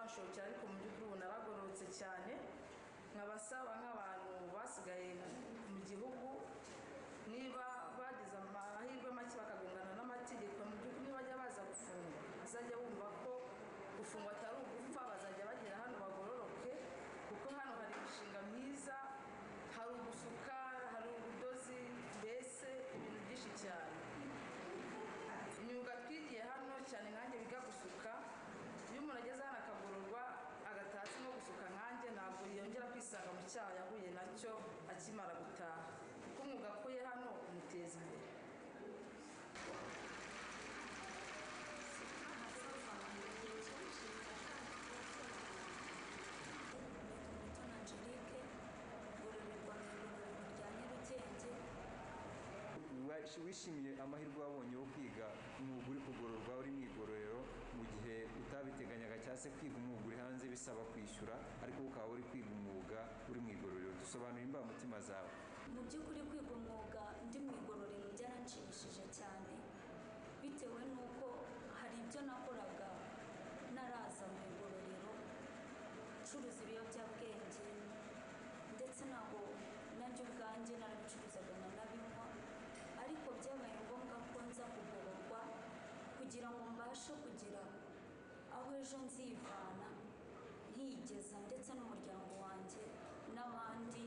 bizanshokera ariko mu by'ukuri ubu naragororotse cyane nkabasaba nk'abantu basigaye mu gihugu niba bagize amahirwe make bakagongana n'amategeko mu by'ukuri bajya baza gufungwa bazajya bumva ko gufungwa atari ugupfa bazajya bagera hano bagororoke kuko hano hari imishinga myiza hari ugusuka hari ubudozi mbese ibintu byinshi cyane imyuga twigiye hano cyane nkanjye biga gusuka iyo umuntu ageze hano akagororwa agataha no gusuka nkanjye ntabwo yongera kwisanga mu cyaha yahuye nacyo akimara gutaha kuko umwuga akuye hano umuteza imbere wishimiye amahirwe wabonye yo kwiga umwuga uri kugororwa uri mu igororero mu gihe utabiteganyaga cyangwa se kwiga umwuga uri hanze bisaba kwishyura ariko ukaba uri kwiga umwuga uri mu igororero dusobanura imbamutima zawe mu by'ukuri kwiga umwuga ndi mu igororero byaranshimishije cyane bitewe n'uko hari ibyo nakoraga naraza mu igororero ncuruza ibiyobyabwenge ndetse ntabwo nanjye ubwanjye narabicuruzaga nanabinywa ariko byabaye ngombwa ko nza kugororwa kugira ngo mbashe kugira aho ejo nzivana nkigeza ndetse n'umuryango wanjye n'abandi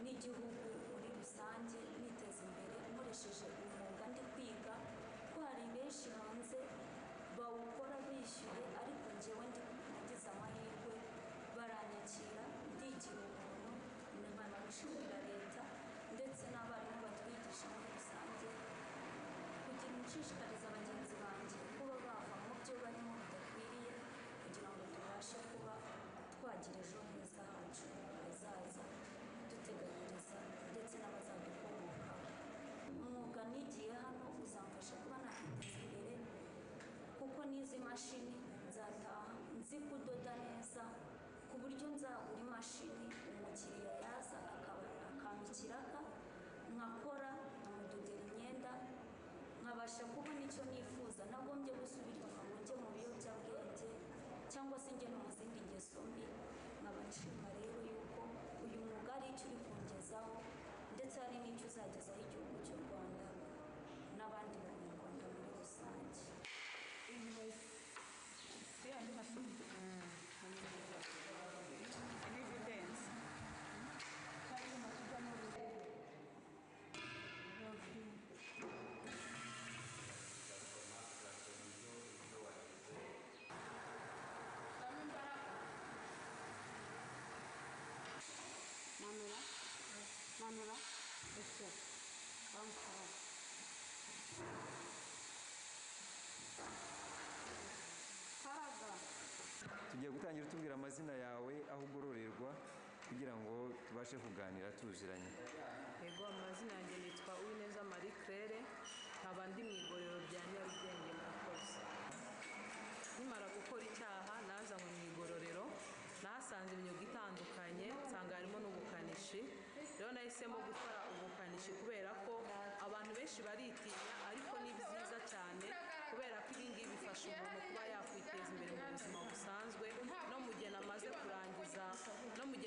n'igihugu muri rusange niteza imbere nkoresheje umwuga ndi kwiga ko hari benshi hanze bawukora bishyuye ariko njyewe nagize amahirwe baranyakira ndigira ubuntu nkanabishimira leta ndetse n'abarimu batwigisha muri rusange kugira nshishikariza bagenzi banjye kuba bava mu byo barimo bidakwiriye kugira ngo tubashe kuba twagira ejo heza hacu hazaza duteganyiriza ndetse n'abazadukomokaho umwuga nigiye hano uzamfasha kuba nakiteza imbere kuko n'izi mashini nzataha nzi kudoda neza ku buryo nzagura imashini umukiriya yaza akampa ikiraka nkakora nkamudodera imyenda nkabasha kubona icyo nifuza nagombye gusubira inyuma ngo njye mu biyobyabwenge cyangwa se njye no mu zindi ngeso mbi nkaba nshima rero yuko uyu mwuga ari icyo uri kungezaho ndetse hari n'icyo uzagezaho igihugu cy'u Rwanda n'abandi banyarwanda muri rusange Manura, este, vamos a ver. tugiye gutangira tubwira amazina yawe aho ugororerwa kugira ngo tubashe kuganira tuziranye. Yego, amazina yanjye nitwa Uwineza Marie Claire nkaba ndi mu igororero rya Nyarugenge murakoze. Nimara gukora icyaha nazanywe mu igororero nahasanze imyuga itandukanye nsanga harimo n'ubukanishi rero nahisemo gukora ubukanishi kubera ko abantu benshi baritinya ariko ni byiza cyane kubera ko ibi ngibi bifasha umuntu kuba yakwiteza imbere mu buzima busanzwe no mu gihe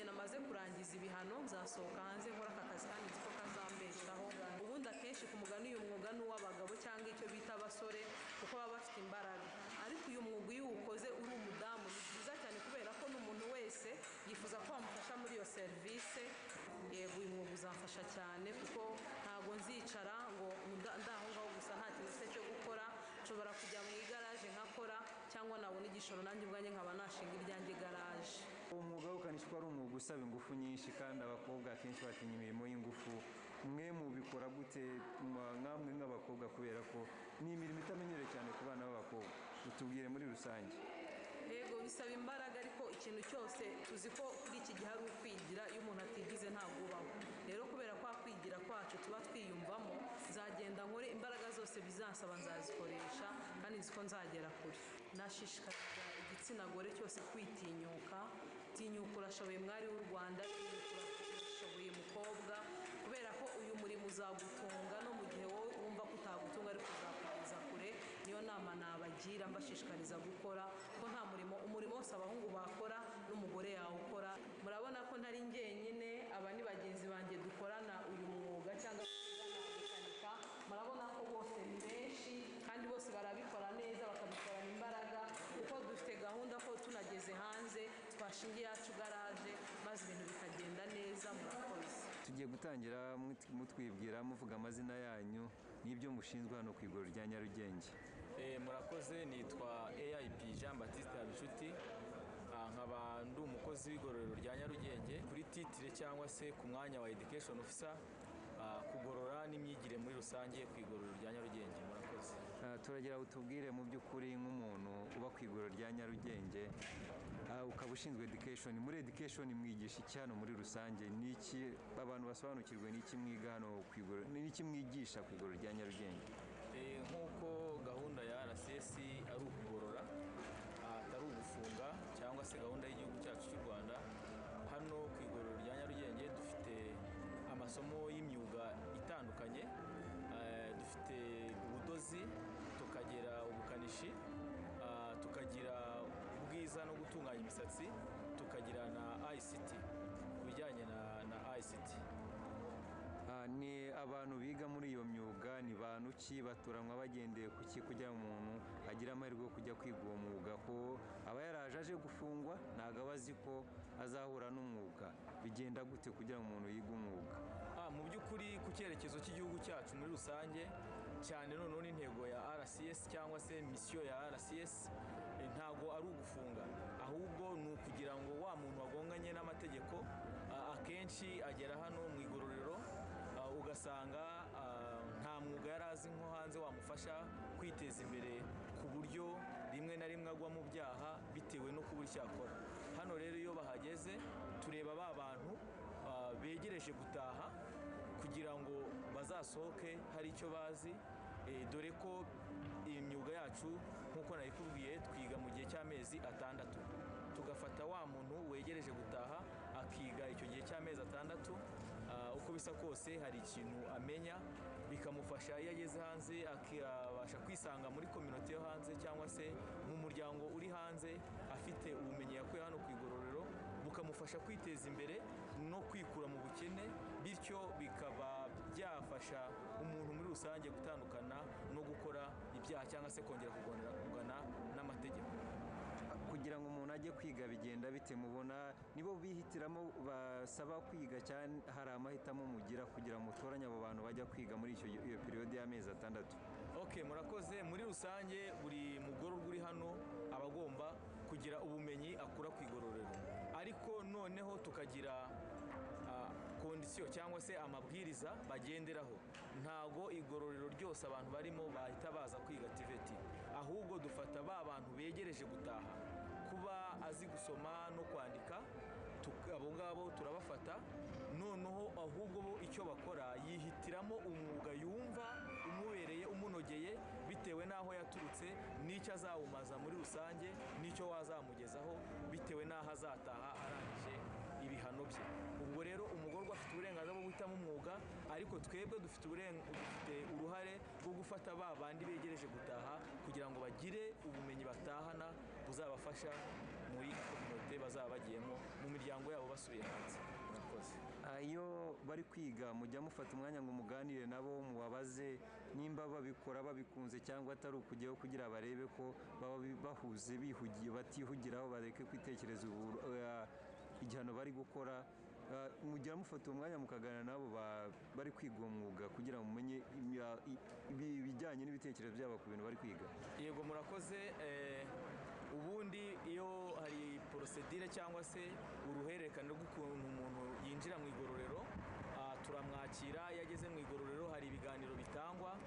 namaze kurangiza ibihano nzasohoka hanze nkora aka kazi kandi nzi ko kazambeshaho ubundi akenshi ku mugani uyu mwuga ni uw'abagabo cyangwa icyo bita abasore kuko baba bafite imbaraga ariko uyu mwuga iyo uwukoze uri umudamu ni byiza cyane kubera ko n'umuntu wese yifuza ko wamufasha muri iyo serivisi. Yego, uyu mwuga uzamfasha cyane kuko ntabwo nzicara ngo ndaho ngaho gusa nta kintu cyo gukora nshobora kujya mu igaraje nkakora cyangwa nabona igishoro nanjye ubwanjye nkaba nashinga iryanjye garaje. Umwuga w'ubukanishi ari umwuga usaba ingufu nyinshi kandi abakobwa akenshi batinya imirimo y'ingufu mwe mubikora gute mwamwe nk'abakobwa kubera ko ni imirimo itamenyereye cyane ku bana b'abakobwa utubwire muri rusange. Yego, bisaba imbaraga ariko ikintu cyose tuzi ko kuri iki gihe ari ukwigira iyo umuntu atigize ntabwo ubaho rero kubera ko kwigira kwacu tuba twiyumvamo nzagenda nkore imbaraga zose bizansaba nzazikoresha kandi nzi ko nzagera kure. Nashishikariza igitsina gore cyose kwitinyuka urashoboye mwari w'u Rwanda urashoboye mukobwa kubera ko uyu murimo uzagutunga no mu gihe wowe wumva ko utagutunga ariko uzakugeza kure. Niyo nama nabagira mbashishikariza gukora ko nta umurimo wose abahungu bakora n'umugore yawukora. Murabona ko ntari njyenyine, aba ni bagenzi banjye dukorana uyu mwuga cyangwa gukanika. Murabona ko bose ni benshi kandi bose barabikora neza, bakabikorana imbaraga, kuko dufite gahunda ko tunageze hanze twashingiye yacu garaje maze ibintu bikagenda neza. Murakoze. Tugiye gutangira mutwibwira muvuga amazina yanyu n'ibyo mushinzwe hano ku igororero rya Nyarugenge. Murakoze, nitwa AIP Jean Baptiste Habinshuti, nkaba ndi umukozi w'igororero rya Nyarugenge kuri titire cyangwa se ku mwanya wa Education Officer, kugorora n'imyigire muri rusange ku igororero rya Nyarugenge. Murakoze. Turagira utubwire mu by'ukuri nk'umuntu uba ku igororero rya Nyarugenge, ukaba ushinzwe education. Muri education mwigisha iki hano muri rusange? Niki abantu basobanukirwe n'iki mwiga hano ku igororero, n'iki mwigisha ku igororero rya Nyarugenge? Nk'uko gahunda ya RCS ari ukugorora, atari ugufunga, cyangwa se gahunda y'igihugu cyacu cy'u Rwanda, hano ku igororero rya Nyarugenge dufite amasomo y'imyuga itandukanye. Dufite ubudozi, tukagira ubukanishi, tukagira ubwiza no gutunganya imisatsi, tukagira na ICT, ku bijyanye na ICT. Ni abantu biga muri iyo myuga ni bantu ki? Baturanwa bagendeye ku ki kugira umuntu agira amahirwe yo kujya kwiga uwo mwuga? Ko aba yaraje aje gufungwa, ntabwo aba azi ko azahura n'umwuga. Bigenda gute kugira ngo umuntu yige umwuga? Mu by'ukuri ku cyerekezo cy'igihugu cyacu muri rusange, cyane noneho n'intego ya RCS cyangwa se misiyo ya RCS, ntabwo ari ugufunga, ahubwo ni ukugira ngo wa muntu wagonganye n'amategeko akenshi agera hano mu igororero ugasanga nta mwuga yari azi nko hanze wamufasha kwiteza imbere, ku buryo rimwe na rimwe agwa mu byaha bitewe no kubura icyo akora. Hano rero iyo bahageze tureba ba bantu begereje gutaha kugira ngo bazasohoke hari icyo bazi, dore ko iyi myuga yacu nk'uko nabikubwiye twiga mu gihe cy'amezi 6. Tugafata wa muntu wegereje gutaha akiga icyo gihe cy'amezi 6, uko bisa kose hari ikintu amenya, bikamufasha iyo ageze hanze akabasha kwisanga muri community yo hanze cyangwa se mu muryango uri hanze, afite ubumenyi yakuye hano ku igororero, bukamufasha kwiteza imbere no kwikura mu bukene, bityo bikaba byafasha umuntu muri rusange gutandukana no gukora ibyaha cyangwa se kongera kugana n'amategeko. Kugira ngo umuntu ajye kwiga bigenda bite? Mubona nibo bihitiramo basaba kwiga cyane, hari amahitamo mugira kugira ngo mutoranye abo bantu bajya kwiga muri iyo periode y'amezi 6? Okay, murakoze. Muri rusange buri mugororwa uri hano aba agomba kugira ubumenyi akura ku igororero, ariko noneho tukagira kondisiyo cyangwa se amabwiriza bagenderaho. Ntago igororero ryose abantu barimo bahita baza kwiga TVET, ahubwo dufata ba bantu begereje gutaha, kuba azi gusoma no kwandika, abo ngabo turabafata, noneho ahubwo bo icyo bakora yihitiramo umwuga yumva umubereye umunogeye bitewe n'aho yaturutse n'icyo azawumaza muri rusange n'icyo wazamugezaho bitewe n'aho azataha arangije ibihano bye. Ubwo rero umugororwa afite uburenganzira bwo guhitamo umwuga, ariko twebwe dufite uruhare rwo gufata ba bandi begereje gutaha kugira ngo bagire ubumenyi batahana buzabafasha muri kominote bazaba bagiyemo mu miryango yabo basubiye hanze. Murakoze. Iyo bari kwiga mujya mufata umwanya ngo muganire nabo, mubabaze nimba babikora babikunze cyangwa atari ukujyaho kugira barebe ko baba bahuze bihugiye batihugiraho, bareke kwitekereza igihano bari gukora. Mujya mufata umwanya mukaganira nabo bari kwiga uwo mwuga kugira ngo mumenye ibijyanye n'ibitekerezo byabo ku bintu bari kwiga? Yego, murakoze. Ubundi iyo hari porosedire cyangwa se uruhererekane rw'ukuntu umuntu yinjira mu igororero, turamwakira. Iyo ageze mu igororero hari ibiganiro bitangwa.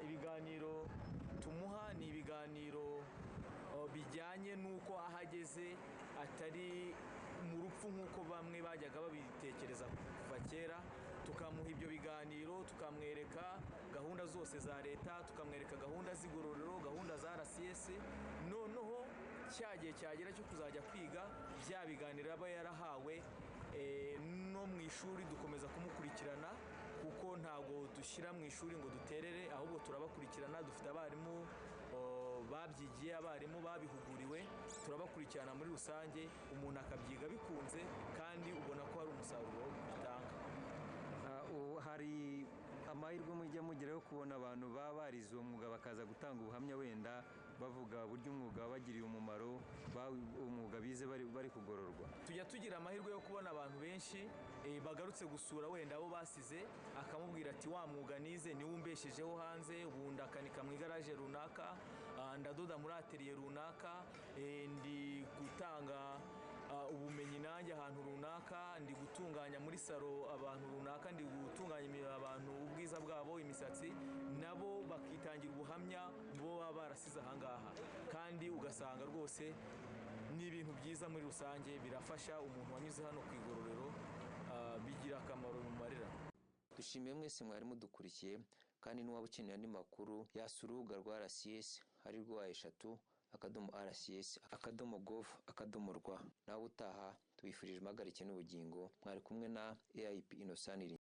Ibiganiro tumuha ni ibiganiro bijyanye n'uko ahageze atari mu rupfu nk'uko bamwe bajyaga babitekereza kuva kera. Tukamuha ibyo biganiro, tukamwereka gahunda zose za leta, tukamwereka gahunda z'igororero, gahunda za RCS. Noneho cya gihe cyagera cyo kuzajya kwiga, bya biganiro aba yarahawe no mu ishuri dukomeza kumukurikirana, kuko ntabwo dushyira mu ishuri ngo duterere, ahubwo turabakurikirana. Dufite abarimu babyigiye, abarimu babihuguriwe, birakenewe turabakurikirana muri rusange umuntu akabyiga bikunze kandi ubona ko hari umusaruro bitanga. Hari amahirwe mujya mugeraho kubona abantu baba barize uwo mwuga bakaza gutanga ubuhamya wenda bavuga uburyo umwuga wabagiriye umumaro, umwuga bize bari kugororwa? Tujya tugira amahirwe yo kubona abantu benshi bagarutse gusura wenda abo basize, akamubwira ati wa mwuga nize niwo umbeshejeho hanze, ubu ndakanika mu igaraje runaka, ndadoda muri atelier runaka, ndi gutanga ubumenyi nanjye ahantu runaka, ndi gutunganya muri salo abantu runaka, ndi gutunganya abantu ubwiza bwabo, imisatsi, nabo bakitangira ubuhamya bo baba barasize ahangaha, kandi ugasanga rwose ni ibintu byiza muri rusange, birafasha umuntu wanyuze hano ku igororero, bigira akamaro bimumarira. Dushimiye mwese mwari mudukurikiye, kandi n'uwaba ukeneye andi makuru yasura urubuga rwa RCS ari rwo /RCS/gov/rw. nawe utaha tubifurije impagarike n'ubugingo. Mwari kumwe na AIP Innocent.